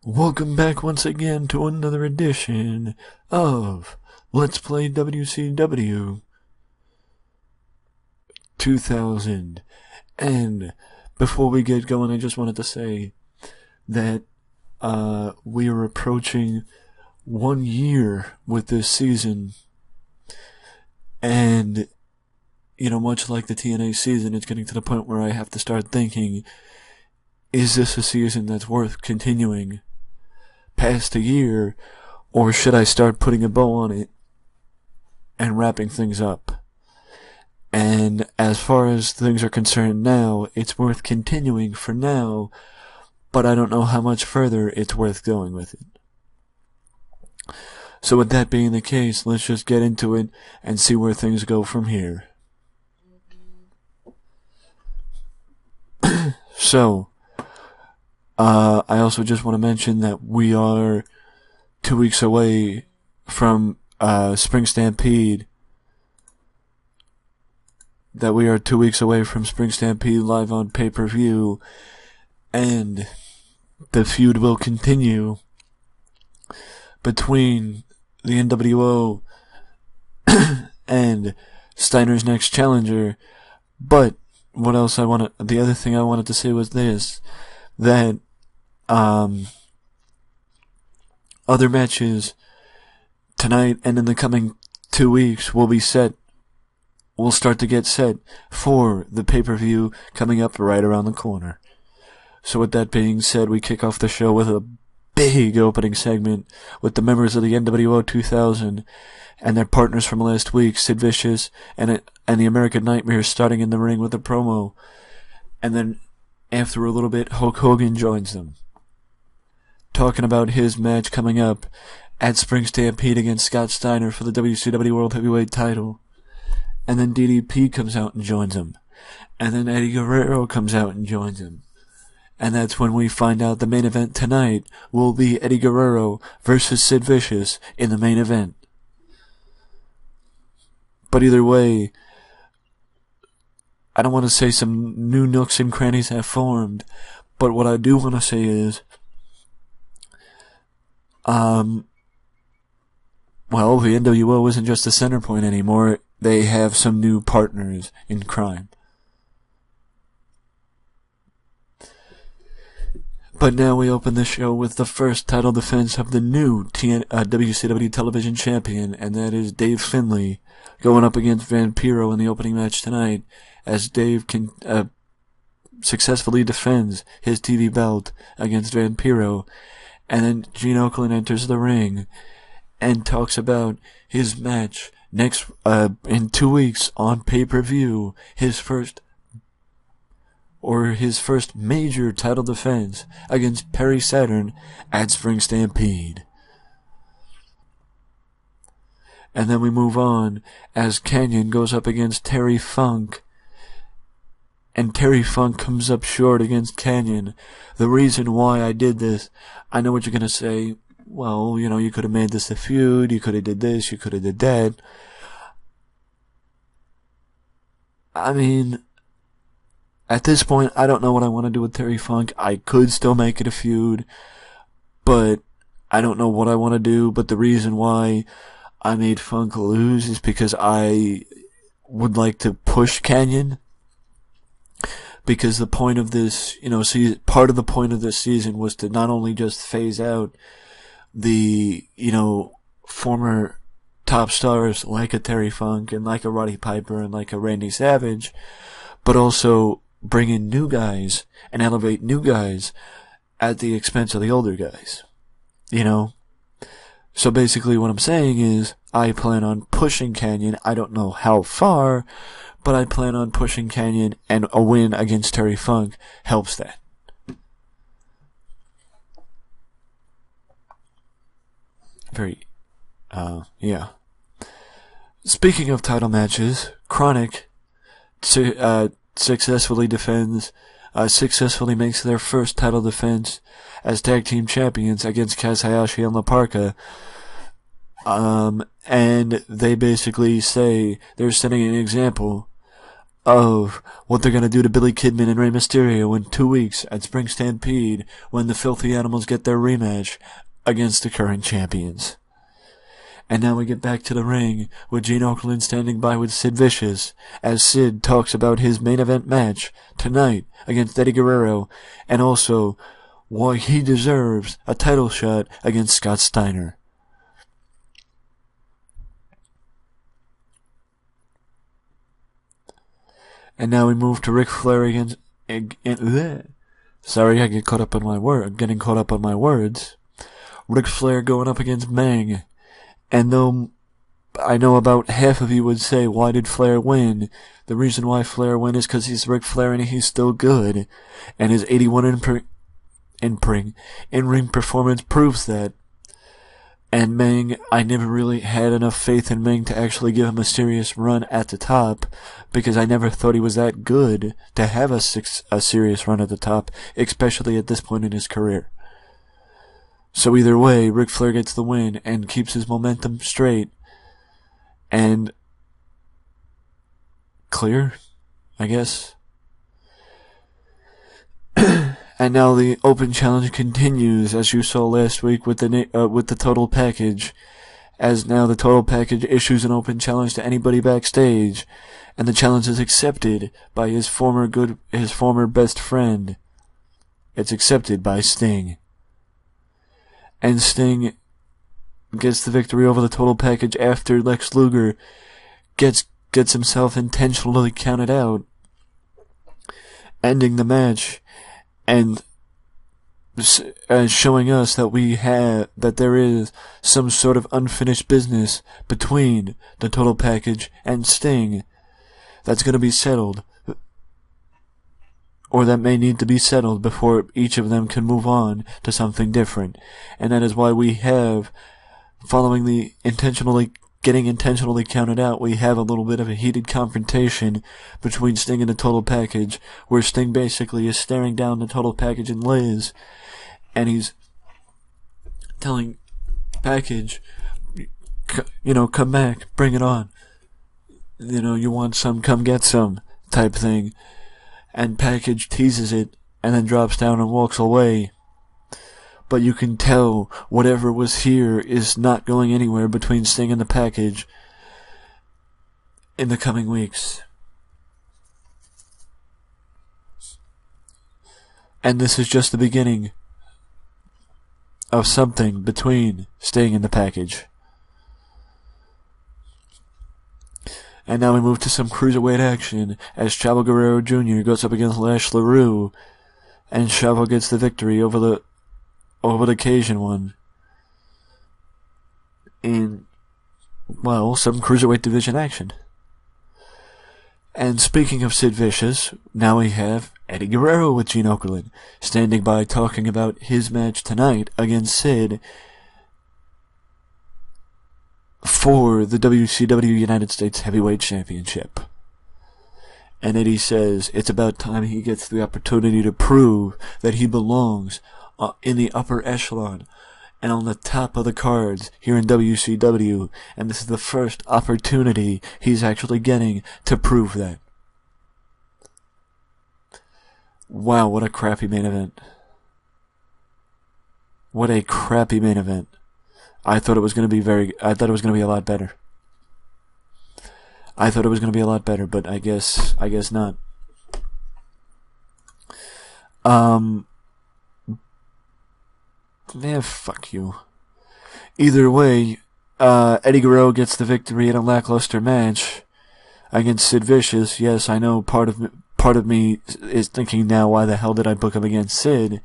Welcome back once again to another edition of Let's Play WCW 2000. And before we get going, I just wanted to say that we are approaching 1 year with this season. And, much like the TNA season, it's getting to the point where I have to start thinking, is this a season that's worth continuing past a year, or should I start putting a bow on it and wrapping things up? And as far as things are concerned now, it's worth continuing for now, but I don't know how much further it's worth going with it. So with that being the case, let's just get into it and see where things go from here. So, I also just want to mention that we are 2 weeks away from Spring Stampede. Live on pay-per-view, and the feud will continue between the NWO and Steiner's next challenger. But the other thing I wanted to say was this, that other matches tonight and in the coming 2 weeks will start to get set for the pay-per-view coming up right around the corner. So with that being said, we kick off the show with a big opening segment with the members of the NWO 2000 and their partners from last week, Sid Vicious and the American Nightmare, starting in the ring with a promo. And then after a little bit, Hulk Hogan joins them, talking about his match coming up at Spring Stampede against Scott Steiner for the WCW World Heavyweight title. And then DDP comes out and joins him. And then Eddie Guerrero comes out and joins him. And that's when we find out the main event tonight will be Eddie Guerrero versus Sid Vicious in the main event. But either way, I don't want to say some new nooks and crannies have formed, but what I do want to say is, the NWO isn't just a center point anymore. They have some new partners in crime. But now we open the show with the first title defense of the new WCW television champion, and that is Dave Finlay, going up against Vampiro in the opening match tonight, as Dave successfully defends his TV belt against Vampiro. And then Gene Okerlund enters the ring and talks about his match next in 2 weeks on pay-per-view, his first major title defense against Perry Saturn at Spring Stampede. And then we move on as Kanyon goes up against Terry Funk, and Terry Funk comes up short against Kanyon. The reason why I did this, I know what you're gonna say. Well, you could have made this a feud, you could have did this, you could have did that. I mean, at this point, I don't know what I want to do with Terry Funk. I could still make it a feud, but I don't know what I want to do. But the reason why I made Funk lose is because I would like to push Kanyon. Because the point of this, part of the point of this season was to not only just phase out the, former top stars like a Terry Funk and like a Roddy Piper and like a Randy Savage, but also bring in new guys and elevate new guys at the expense of the older guys. So basically what I'm saying is, I plan on pushing Kanyon. I don't know how far, but I plan on pushing Kanyon, and a win against Terry Funk helps that. Yeah. Speaking of title matches, Chronic successfully makes their first title defense as tag team champions against Kaz Hayashi and La Parka. And they basically say they're setting an example of what they're going to do to Billy Kidman and Rey Mysterio in 2 weeks at Spring Stampede when the Filthy Animals get their rematch against the current champions. And now we get back to the ring with Gene Okerlund standing by with Sid Vicious as Sid talks about his main event match tonight against Eddie Guerrero and also why he deserves a title shot against Scott Steiner. And now we move to Ric Flair against... Sorry, I get caught up on my getting caught up on my words. Ric Flair going up against Meng. And though I know about half of you would say, why did Flair win? The reason why Flair win is because he's Ric Flair and he's still good. And his 81 in-ring performance proves that. And Meng, I never really had enough faith in Meng to actually give him a serious run at the top, because I never thought he was that good to have a serious run at the top, especially at this point in his career. So either way, Ric Flair gets the win and keeps his momentum straight and clear, I guess. And now the Open Challenge continues, as you saw last week with the Total Package, as now the Total Package issues an Open Challenge to anybody backstage, and the challenge is accepted by his former best friend. It's accepted by Sting. And Sting gets the victory over the Total Package after Lex Luger gets himself intentionally counted out, ending the match and showing us that there is some sort of unfinished business between the Total Package and Sting that's going to be settled, or that may need to be settled before each of them can move on to something different. And that is why we have, following the getting intentionally counted out, we have a little bit of a heated confrontation between Sting and the Total Package, where Sting basically is staring down the Total Package and Liz, and he's telling Package, come back, bring it on. You want some, come get some, type thing. And Package teases it, and then drops down and walks away. But you can tell whatever was here is not going anywhere between Sting and the Package in the coming weeks. And this is just the beginning of something between Sting and the Package. And now we move to some cruiserweight action as Chavo Guerrero Jr. goes up against Lash LaRue, and Chavo gets the victory over the Cajun one in, some cruiserweight division action. And speaking of Sid Vicious, now we have Eddie Guerrero with Gene Okerlund standing by talking about his match tonight against Sid for the WCW United States Heavyweight Championship. And Eddie says it's about time he gets the opportunity to prove that he belongs in the upper echelon and on the top of the cards here in WCW, and this is the first opportunity he's actually getting to prove that. Wow, what a crappy main event. What a crappy main event. I thought it was going to be a lot better. But I guess not. Yeah, fuck you. Either way, Eddie Guerrero gets the victory in a lackluster match against Sid Vicious. Yes, I know part of me is thinking now, why the hell did I book him against Sid?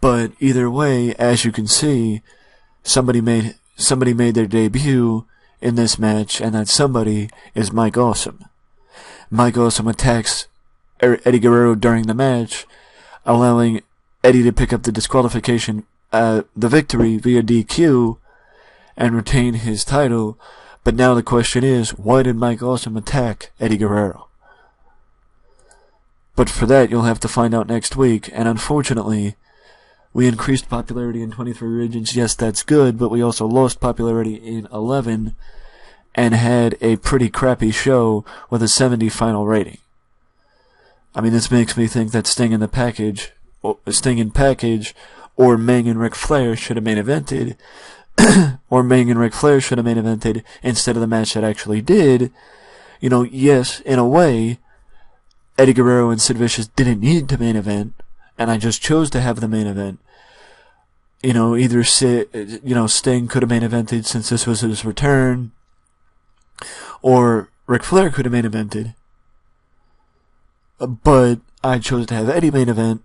But either way, as you can see, somebody made their debut in this match, and that somebody is Mike Awesome. Mike Awesome attacks Eddie Guerrero during the match, allowing Eddie to pick up the disqualification, the victory via DQ, and retain his title. But now the question is, why did Mike Awesome attack Eddie Guerrero? But for that, you'll have to find out next week, and unfortunately, we increased popularity in 23 regions. Yes, that's good, but we also lost popularity in 11, and had a pretty crappy show with a 70 final rating. I mean, this makes me think that Sting in Package, or Meng and Ric Flair should have main evented, or Meng and Ric Flair should have main evented instead of the match that actually did. You know, yes, in a way, Eddie Guerrero and Sid Vicious didn't need to main event, and I just chose to have the main event. You know, either Sting could have main evented since this was his return, or Ric Flair could have main evented. But I chose to have Eddie main event,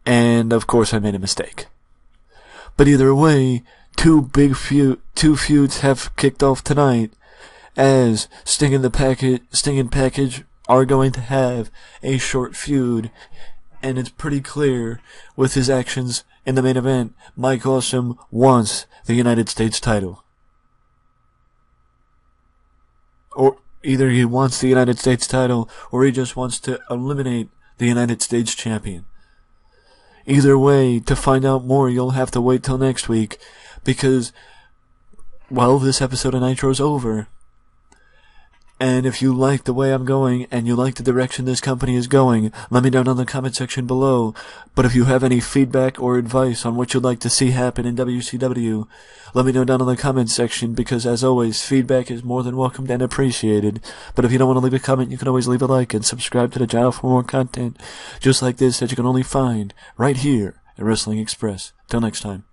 and of course I made a mistake. But either way, two feuds have kicked off tonight, as Sting and Package are going to have a short feud, and it's pretty clear with his actions in the main event, Mike Awesome wants the United States title. Or either he wants the United States title, or he just wants to eliminate the United States champion. Either way, to find out more, you'll have to wait till next week, because, well, this episode of Nitro's over. And if you like the way I'm going, and you like the direction this company is going, let me know down in the comment section below. But if you have any feedback or advice on what you'd like to see happen in WCW, let me know down in the comment section, because as always, feedback is more than welcomed and appreciated. But if you don't want to leave a comment, you can always leave a like and subscribe to the channel for more content just like this that you can only find right here at Wrestling Express. Till next time.